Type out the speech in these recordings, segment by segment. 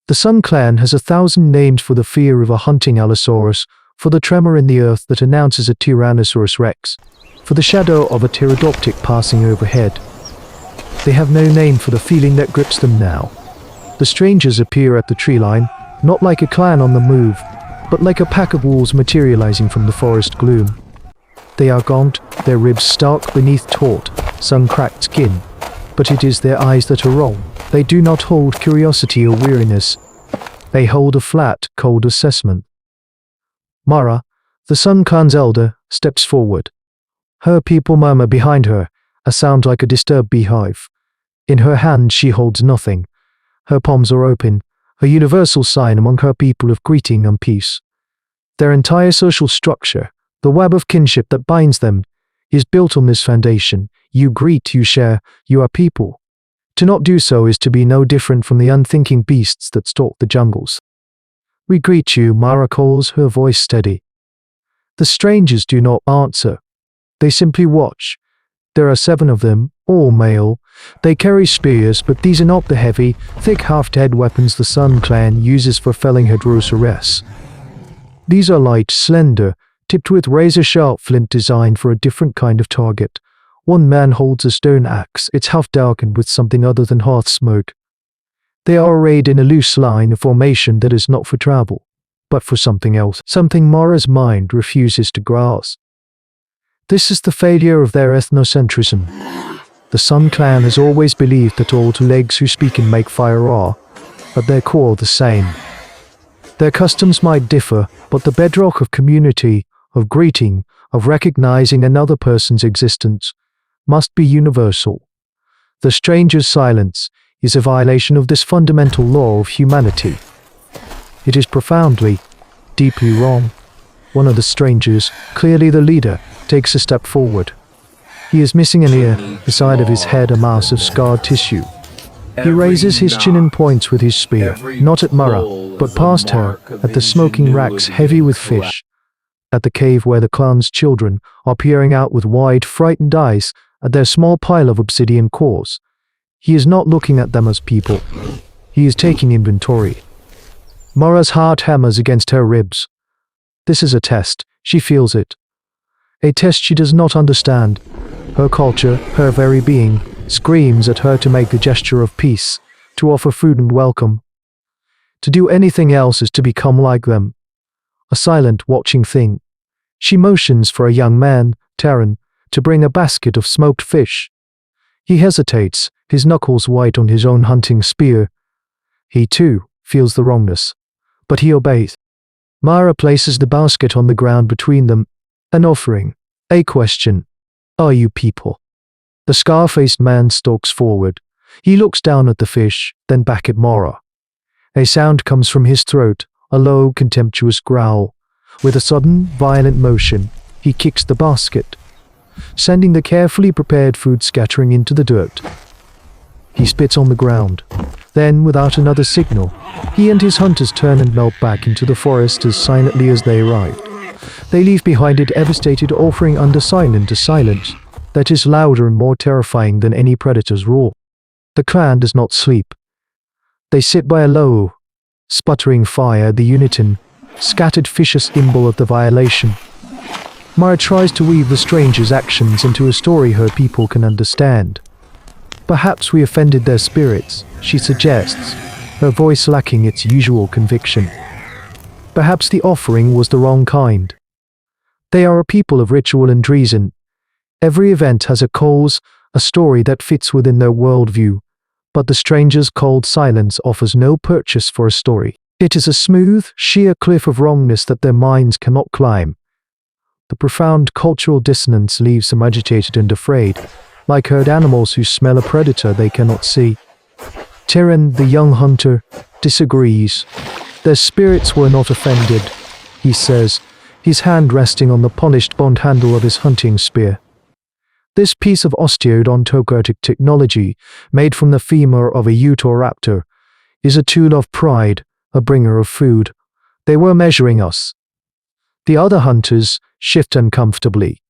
The Sun Clan has 1,000 names for the fear of a hunting Allosaurus, for the tremor in the earth that announces a Tyrannosaurus Rex, for the shadow of a pterodactyl passing overhead. They have no name for the feeling that grips them now. The strangers appear at the tree line, not like a clan on the move, but like a pack of wolves materializing from the forest gloom. They are gaunt, their ribs stark beneath taut, sun-cracked skin, but it is their eyes that are wrong. They do not hold curiosity or weariness. They hold a flat, cold assessment. Mara, the Sun Clan's elder, steps forward. Her people murmur behind her, a sound like a disturbed beehive. In her hand she holds nothing. Her palms are open, a universal sign among her people of greeting and peace. Their entire social structure, the web of kinship that binds them, is built on this foundation. You greet, you share, you are people. To not do so is to be no different from the unthinking beasts that stalk the jungles. We greet you, Mara calls, her voice steady. The strangers do not answer. They simply watch. There are 7 of them, all male. They carry spears, but these are not the heavy, thick half-dead weapons the Sun Clan uses for felling Hadrosaurus. These are light, slender, tipped with razor-sharp flint designed for a different kind of target. One man holds a stone axe, it's half darkened with something other than hearth smoke. They are arrayed in a loose line of formation that is not for travel, but for something else, something Mara's mind refuses to grasp. This is the failure of their ethnocentrism. The Sun Clan has always believed that all 2 legs who speak and make fire are, at their core, the same. Their customs might differ, but the bedrock of community, of greeting, of recognizing another person's existence, must be universal. The stranger's silence is a violation of this fundamental law of humanity. It is profoundly, deeply wrong. One of the strangers, clearly the leader, takes a step forward. He is missing an ear, the side of his head a mass of scarred tissue. He raises his chin and points with his spear, not at Mara, but past her, at the smoking racks heavy with fish, at the cave where the clan's children are peering out with wide, frightened eyes at their small pile of obsidian cores. He is not looking at them as people. He is taking inventory. Mara's heart hammers against her ribs. This is a test. She feels it. A test she does not understand. Her culture, her very being, screams at her to make the gesture of peace, to offer food and welcome. To do anything else is to become like them. A silent, watching thing. She motions for a young man, Terran, to bring a basket of smoked fish. He hesitates, his knuckles white on his own hunting spear. He, too, feels the wrongness. But he obeys. Mara places the basket on the ground between them, an offering, a question. Are you people? The scar-faced man stalks forward. He looks down at the fish, then back at Mara. A sound comes from his throat, a low, contemptuous growl. With a sudden, violent motion, he kicks the basket, sending the carefully prepared food scattering into the dirt. He spits on the ground. Then, without another signal, he and his hunters turn and melt back into the forest as silently as they arrived. They leave behind a devastated offering under silent a silence that is louder and more terrifying than any predator's roar. The clan does not sleep. They sit by a low, sputtering fire, the uniton, scattered vicious symbol of the violation. Mara tries to weave the stranger's actions into a story her people can understand. Perhaps we offended their spirits, she suggests, her voice lacking its usual conviction. Perhaps the offering was the wrong kind. They are a people of ritual and reason. Every event has a cause, a story that fits within their worldview, but the stranger's cold silence offers no purchase for a story. It is a smooth, sheer cliff of wrongness that their minds cannot climb. The profound cultural dissonance leaves them agitated and afraid, like herd animals who smell a predator they cannot see. Terran, the young hunter, disagrees. Their spirits were not offended, he says, his hand resting on the polished bond handle of his hunting spear. This piece of osteodontocratic technology, made from the femur of a Utahraptor, is a tool of pride, a bringer of food. They were measuring us. The other hunters shift uncomfortably.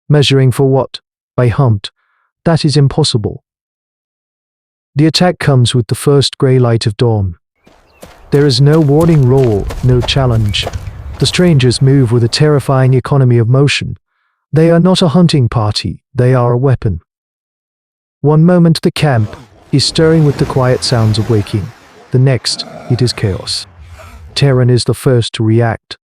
Measuring for what? A hunt. That is impossible. The attack comes with the first grey light of dawn. There is no warning roar, no challenge. The strangers move with a terrifying economy of motion. They are not a hunting party, they are a weapon. One moment the camp is stirring with the quiet sounds of waking. The next, it is chaos. Terran is the first to react.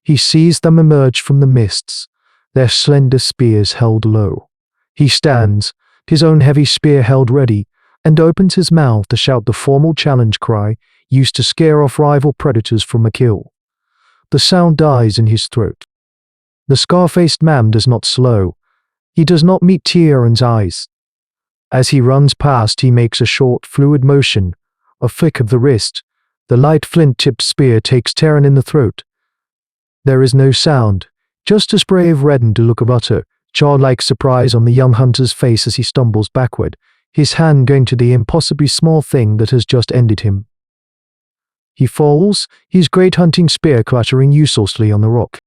He sees them emerge from the mists, their slender spears held low. He stands, his own heavy spear held ready, and opens his mouth to shout the formal challenge cry used to scare off rival predators from a kill. The sound dies in his throat. The scar-faced man does not slow. He does not meet Tieran's eyes. As he runs past, he makes a short, fluid motion, a flick of the wrist. The light flint-tipped spear takes Terran in the throat. There is no sound, just a spray of reddened look of utter, childlike surprise on the young hunter's face as he stumbles backward, his hand going to the impossibly small thing that has just ended him. He falls, his great hunting spear clattering uselessly on the rock.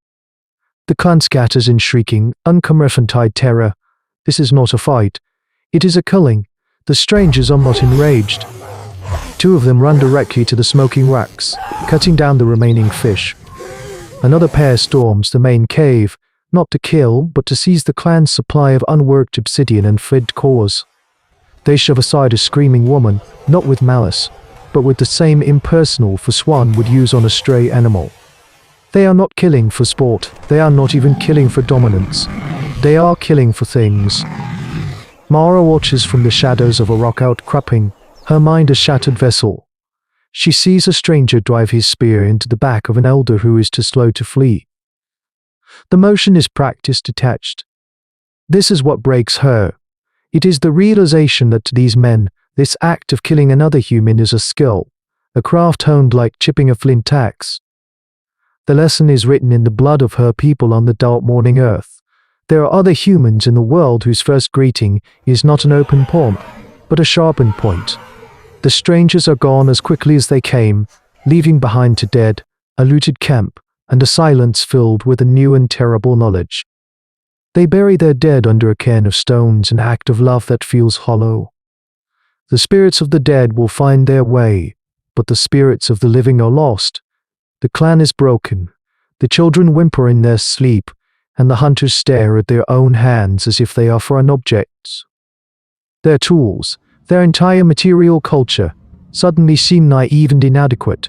The clan scatters in shrieking, uncommerfantide terror. This is not a fight. It is a culling. The strangers are not enraged. Two of them run directly to the smoking racks, cutting down the remaining fish. Another pair storms the main cave, not to kill, but to seize the clan's supply of unworked obsidian and flint cores. They shove aside a screaming woman, not with malice, but with the same impersonal force one would use on a stray animal. They are not killing for sport, they are not even killing for dominance. They are killing for things. Mara watches from the shadows of a rock outcropping, her mind a shattered vessel. She sees a stranger drive his spear into the back of an elder who is too slow to flee. The motion is practice detached. This is what breaks her. It is the realization that to these men, this act of killing another human is a skill, a craft honed like chipping a flint axe. The lesson is written in the blood of her people on the dark morning earth. There are other humans in the world whose first greeting is not an open palm, but a sharpened point. The strangers are gone as quickly as they came, leaving behind to dead, a looted camp, and a silence filled with a new and terrible knowledge. They bury their dead under a cairn of stones, an act of love that feels hollow. The spirits of the dead will find their way, but the spirits of the living are lost. The clan is broken. The children whimper in their sleep, and the hunters stare at their own hands as if they are foreign objects. Their tools, their entire material culture, suddenly seem naive and inadequate.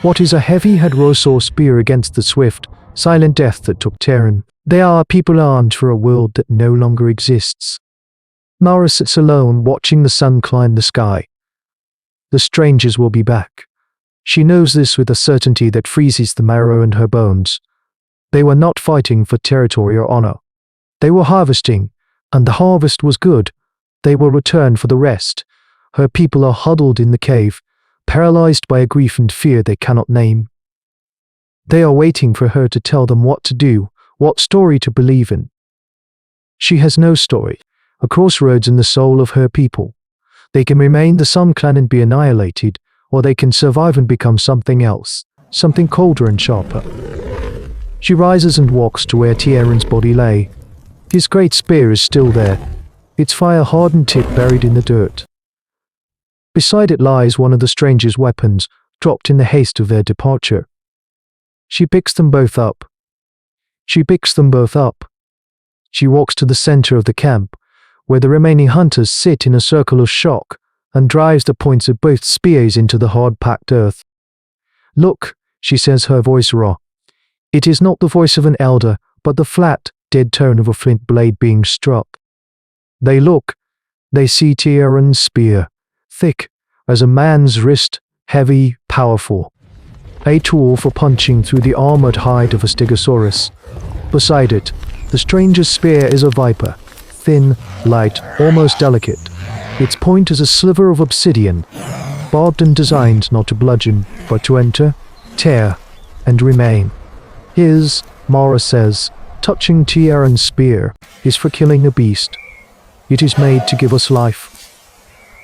What is a heavy hadrosaur spear against the swift, silent death that took Terran? They are people armed for a world that no longer exists. Mara sits alone, watching the sun climb the sky. The strangers will be back. She knows this with a certainty that freezes the marrow in her bones. They were not fighting for territory or honor. They were harvesting, and the harvest was good. They will return for the rest. Her people are huddled in the cave, paralyzed by a grief and fear they cannot name. They are waiting for her to tell them what to do, what story to believe in. She has no story, a crossroads in the soul of her people. They can remain the Sun Clan and be annihilated, or they can survive and become something else, something colder and sharper. She rises and walks to where Tieran's body lay. His great spear is still there, its fire-hardened tip buried in the dirt. Beside it lies one of the strangers' weapons, dropped in the haste of their departure. She picks them both up. She walks to the center of the camp, where the remaining hunters sit in a circle of shock, and drives the points of both spears into the hard-packed earth. "Look," she says, her voice raw. It is not the voice of an elder, but the flat, dead tone of a flint blade being struck. They look. They see Tieran's spear, thick as a man's wrist, heavy, powerful. A tool for punching through the armored hide of a stegosaurus. Beside it, the stranger's spear is a viper, thin, light, almost delicate. Its point is a sliver of obsidian, barbed and designed not to bludgeon, but to enter, tear, and remain. His, Mara says, touching Tieran's spear, is for killing a beast. It is made to give us life.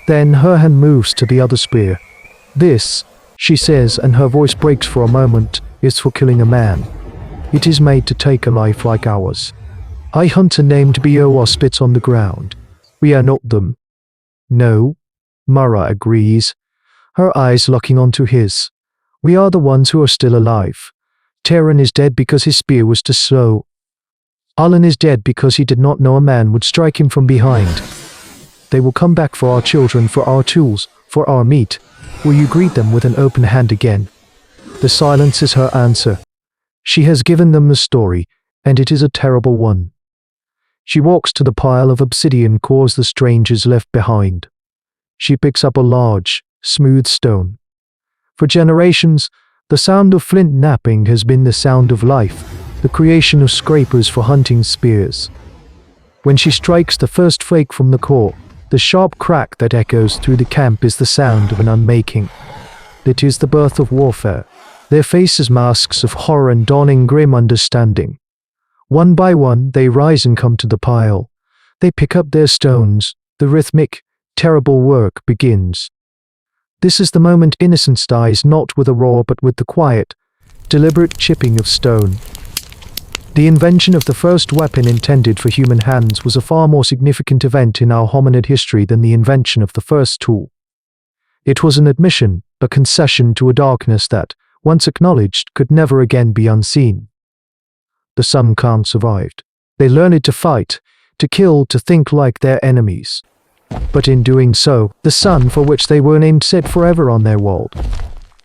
Then her hand moves to the other spear. This, she says, and her voice breaks for a moment, is for killing a man. It is made to take a life like ours. A hunter named Biowa spits on the ground. We are not them. No, Mara agrees. her eyes locking onto his. We are the ones who are still alive. Terran is dead because his spear was too slow. Alan is dead because he did not know a man would strike him from behind. They will come back for our children, for our tools, for our meat. Will you greet them with an open hand again? The silence is her answer. She has given them a story, and it is a terrible one. She walks to the pile of obsidian cores the strangers left behind. She picks up a large, smooth stone. For generations, the sound of flint napping has been the sound of life, the creation of scrapers for hunting spears. When she strikes the first flake from the core, the sharp crack that echoes through the camp is the sound of an unmaking. It is the birth of warfare, their faces masks of horror and dawning grim understanding. One by one, they rise and come to the pile. They pick up their stones. The rhythmic, terrible work begins. This is the moment innocence dies, not with a roar but with the quiet, deliberate chipping of stone. The invention of the first weapon intended for human hands was a far more significant event in our hominid history than the invention of the first tool. It was an admission, a concession to a darkness that, once acknowledged, could never again be unseen. The some can't survived. They learned to fight, to kill, to think like their enemies. But in doing so, the sun for which they were named set forever on their world.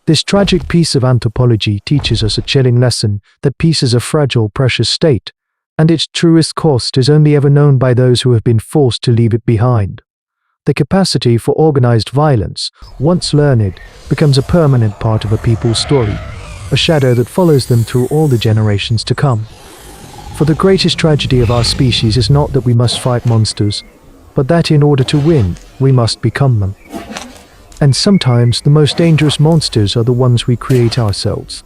This tragic piece of anthropology teaches us a chilling lesson that peace is a fragile, precious state, and its truest cost is only ever known by those who have been forced to leave it behind. The capacity for organized violence, once learned, becomes a permanent part of a people's story, a shadow that follows them through all the generations to come. For the greatest tragedy of our species is not that we must fight monsters, but that in order to win, we must become them. And sometimes the most dangerous monsters are the ones we create ourselves.